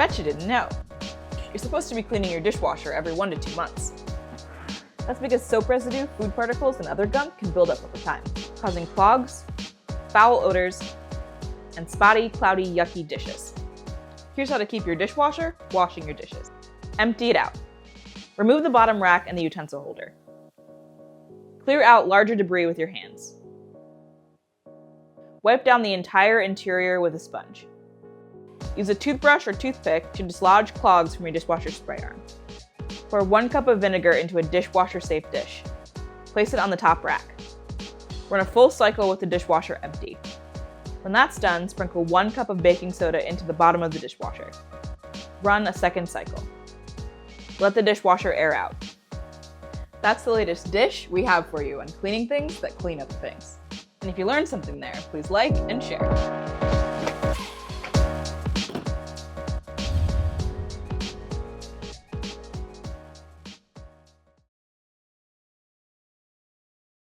Bet you didn't know. You're supposed to be cleaning your dishwasher every 1 to 2 months. That's because soap residue, food particles, and other gunk can build up over time, causing clogs, foul odors, and spotty, cloudy, yucky dishes. Here's how to keep your dishwasher washing your dishes. Empty it out. Remove the bottom rack and the utensil holder. Clear out larger debris with your hands. Wipe down the entire interior with a sponge. Use a toothbrush or toothpick to dislodge clogs from your dishwasher spray arm. Pour 1 cup of vinegar into a dishwasher-safe dish. Place it on the top rack. Run a full cycle with the dishwasher empty. When that's done, sprinkle 1 cup of baking soda into the bottom of the dishwasher. Run a second cycle. Let the dishwasher air out. That's the latest dish we have for you on cleaning things that clean up things. And if you learned something there, please like and share.